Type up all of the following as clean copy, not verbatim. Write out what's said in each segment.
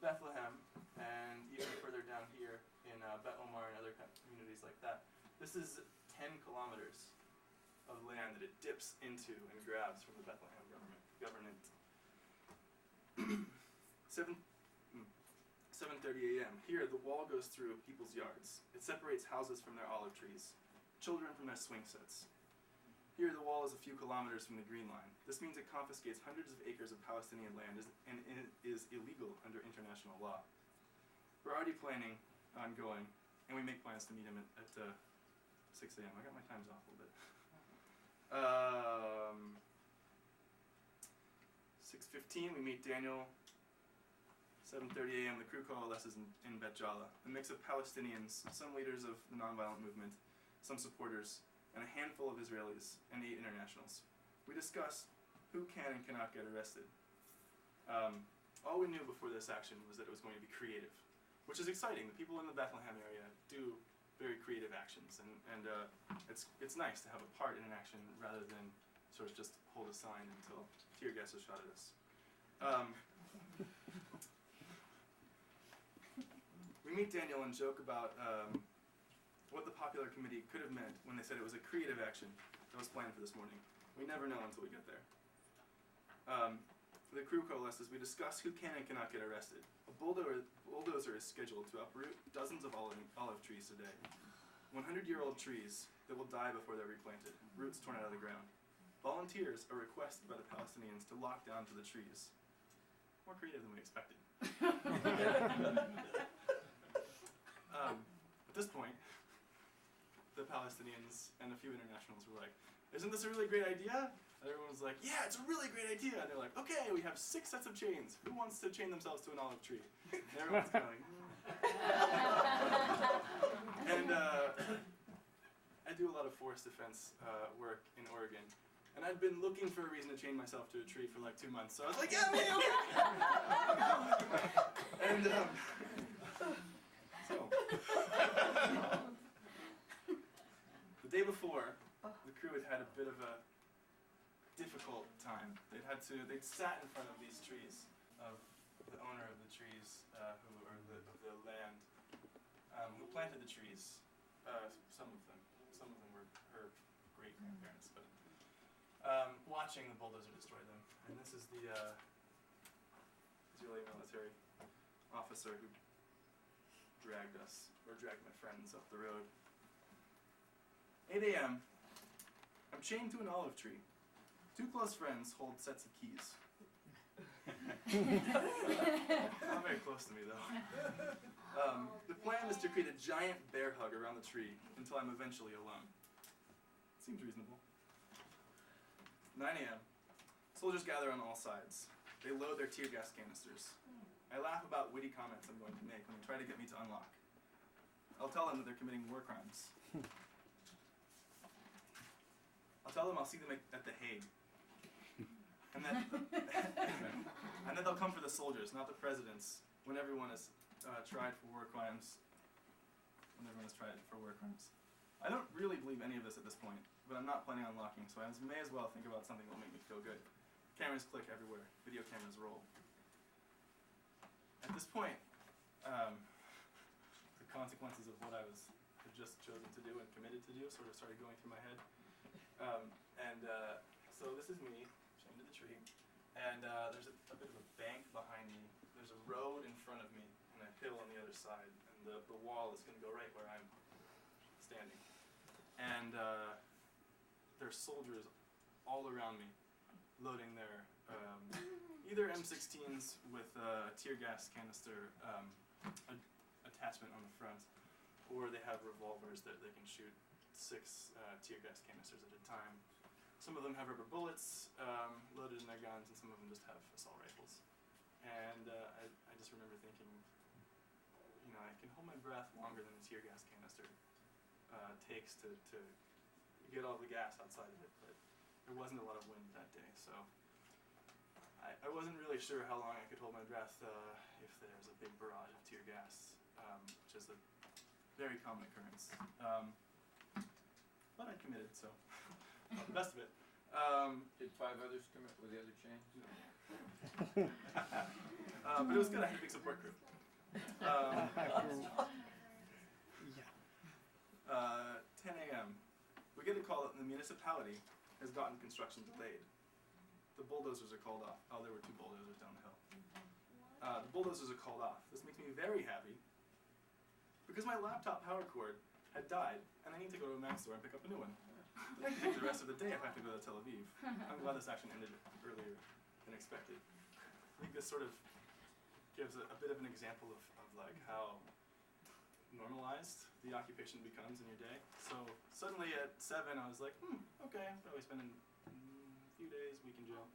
Bethlehem, and even further down here in Bet Omar and other communities like that, this is 10 kilometers of land that it dips into and grabs from the Bethlehem government. 7:30 a.m. Here, the wall goes through people's yards. It separates houses from their olive trees, children from their swing sets. Here, the wall is a few kilometers from the Green Line. This means it confiscates hundreds of acres of Palestinian land and it is illegal under international law. We're already planning on going, and we make plans to meet him at 6 a.m. I got my times off a little bit. 6:15, we meet Daniel. 7:30 a.m., the crew coalesces in Bet Jala. A mix of Palestinians, some leaders of the nonviolent movement, some supporters, and a handful of Israelis and 8 internationals. We discuss who can and cannot get arrested. All we knew before this action was that it was going to be creative, which is exciting. The people in the Bethlehem area do very creative actions, and it's nice to have a part in an action rather than sort of just hold a sign until tear gas is shot at us. We meet Daniel and joke about what the Popular Committee could have meant when they said it was a creative action that was planned for this morning. We never know until we get there. For the crew coalesces, we discuss who can and cannot get arrested. A bulldozer is scheduled to uproot dozens of olive trees today. 100-year-old trees that will die before they're replanted, roots torn out of the ground. Volunteers are requested by the Palestinians to lock down to the trees. More creative than we expected. At this point, the Palestinians and a few internationals were like, "Isn't this a really great idea?" And everyone was like, "Yeah, it's a really great idea." And they're like, "Okay, we have 6 sets of chains. Who wants to chain themselves to an olive tree?" And everyone's going, And I do a lot of forest defense work in Oregon. And I'd been looking for a reason to chain myself to a tree for like 2 months. So I was like, "Yeah, man, okay." And so the day before, the crew had had a bit of a difficult time. They'd sat in front of these trees of the owner of the trees, of the land, who planted the trees. Some of them were her great-grandparents, but watching the bulldozer destroy them. And this is the Israeli military officer who dragged my friends up the road. 8 a.m. I'm chained to an olive tree. 2 close friends hold sets of keys. Not very close to me, though. The plan is to create a giant bear hug around the tree until I'm eventually alone. Seems reasonable. 9 a.m. Soldiers gather on all sides. They load their tear gas canisters. I laugh about witty comments I'm going to make when they try to get me to unlock. I'll tell them that they're committing war crimes. I'll tell them I'll see them at The Hague. And that they'll come for the soldiers, not the presidents, when everyone is tried for war crimes. I don't really believe any of this at this point, but I'm not planning on locking, so I may as well think about something that will make me feel good. Cameras click everywhere. Video cameras roll. At this point, the consequences of what I had just chosen to do and committed to do sort of started going through my head. So this is me, chained to the tree, and there's a bit of a bank behind me. There's a road in front of me and a hill on the other side, and the wall is going to go right where I'm standing. And there's soldiers all around me, loading their either M16s with a tear gas canister attachment on the front, or they have revolvers that they can shoot 6 tear gas canisters at a time. Some of them have rubber bullets loaded in their guns, and some of them just have assault rifles. And I just remember thinking, I can hold my breath longer than a tear gas canister takes to get all the gas outside of it, but there wasn't a lot of wind that day, so I wasn't really sure how long I could hold my breath if there was a big barrage of tear gas, which is a very common occurrence. But I committed, so the best of it. Did 5 others commit with the other chains? But it was good. I had a big support group. 10 a.m. We get a call that the municipality has gotten construction delayed. The bulldozers are called off. Oh, there were 2 bulldozers down the hill. The bulldozers are called off. This makes me very happy because my laptop power cord had died and I need to go to a Mac store and pick up a new one. I can take the rest of the day if I have to go to Tel Aviv. I'm glad this action ended earlier than expected. I think this sort of gives a bit of an example of like how normalized the occupation becomes in your day. So suddenly at 7 I was like, okay, I'm probably spending a few days, week in jail.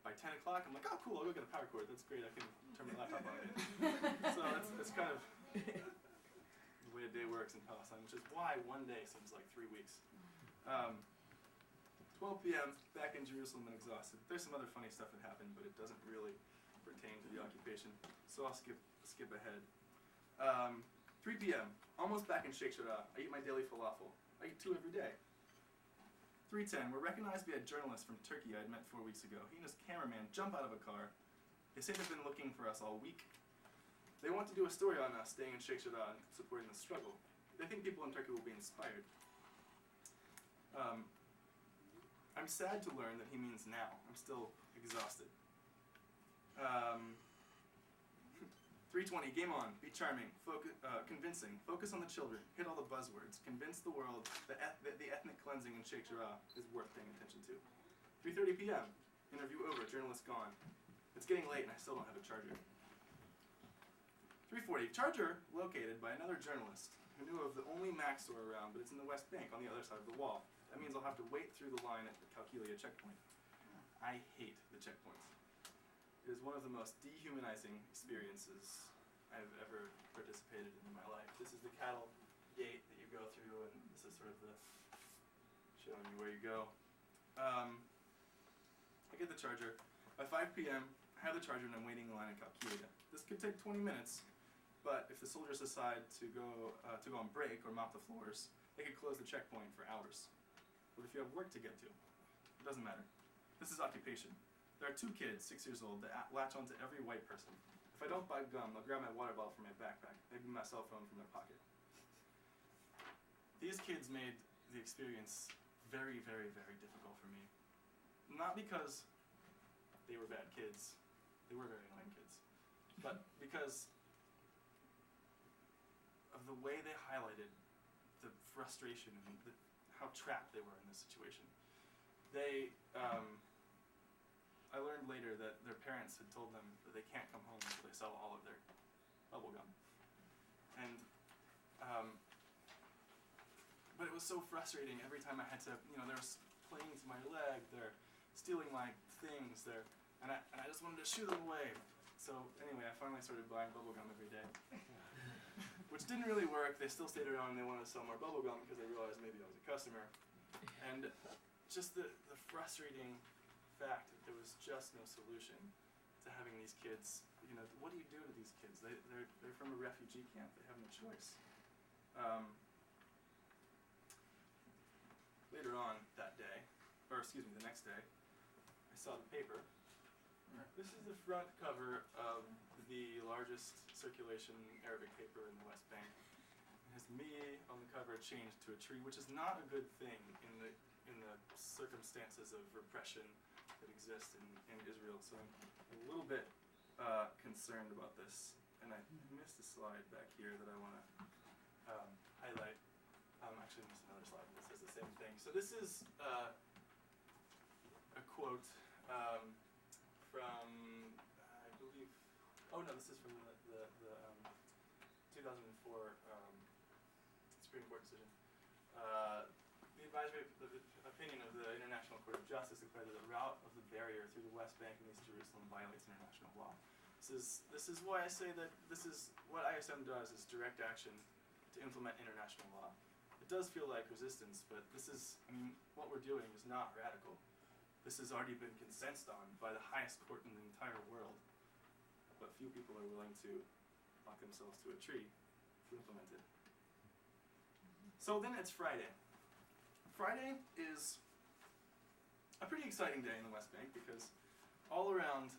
By 10 o'clock I'm like, oh cool, I'll go get a power cord, that's great, I can turn my laptop on again. So that's kind of the way a day works in Palestine, which is why one day seems like 3 weeks. 12 p.m., back in Jerusalem and exhausted. There's some other funny stuff that happened, but it doesn't really pertain to the occupation, so I'll skip ahead. 3 p.m., almost back in Sheikh Jarrah. I eat my daily falafel. I eat 2 every day. 3:10, we're recognized by a journalist from Turkey I had met 4 weeks ago. He and his cameraman jump out of a car. They say they've been looking for us all week. They want to do a story on us staying in Sheikh Jarrah and supporting the struggle. They think people in Turkey will be inspired. I'm sad to learn that he means now. I'm still exhausted. 3:20, game on, be charming, convincing, focus on the children, hit all the buzzwords, convince the world that the ethnic cleansing in Sheikh Jarrah is worth paying attention to. 3:30 p.m., interview over, journalist gone. It's getting late and I still don't have a charger. 3:40, charger located by another journalist who knew of the only Mac store around, but it's in the West Bank on the other side of the wall. That means I'll have to wait through the line at the Kalkilia checkpoint. I hate the checkpoints. It is one of the most dehumanizing experiences I've ever participated in my life. This is the cattle gate that you go through, and this is sort of the showing you where you go. I get the charger. By 5 p.m., I have the charger and I'm waiting in line at Kalkilia. This could take 20 minutes, but if the soldiers decide to go on break or mop the floors, they could close the checkpoint for hours. But if you have work to get to, it doesn't matter. This is occupation. There are 2 kids, 6 years old, that latch onto every white person. If I don't buy gum, they'll grab my water bottle from my backpack, maybe my cell phone from their pocket. These kids made the experience very, very, very difficult for me. Not because they were bad kids, they were very annoying kids, but because of the way they highlighted the frustration and how trapped they were in this situation. I learned later that their parents had told them that they can't come home until they sell all of their bubble gum. And, but it was so frustrating every time I had to, they're playing to my leg, they're stealing my things, and I just wanted to shoo them away. So anyway, I finally started buying bubble gum every day. Which didn't really work. They still stayed around and they wanted to sell more bubble gum because they realized maybe I was a customer. And just the frustrating fact that there was just no solution to having these kids, what do you do to these kids? They're from a refugee camp, they have no choice. Later on that day, the next day, I saw the paper. This is the front cover of the largest circulation Arabic paper in the West Bank. It has me on the cover chained to a tree, which is not a good thing in the circumstances of repression that exist in Israel. So I'm a little bit concerned about this, and I missed a slide back here that I want to highlight. Actually, I missed another slide that says the same thing. So this is a quote from, I believe, this is from the 2004 Supreme Court decision. The advisory opinion of the International Court of Justice declared that the route of the barrier through the West Bank and East Jerusalem violates international law. This is why I say that this is what ISM does, is direct action to implement international law. It does feel like resistance, but what we're doing is not radical. This has already been consented on by the highest court in the entire world, but few people are willing to lock themselves to a tree to implement it. So then it's Friday. Friday is a pretty exciting day in the West Bank because all around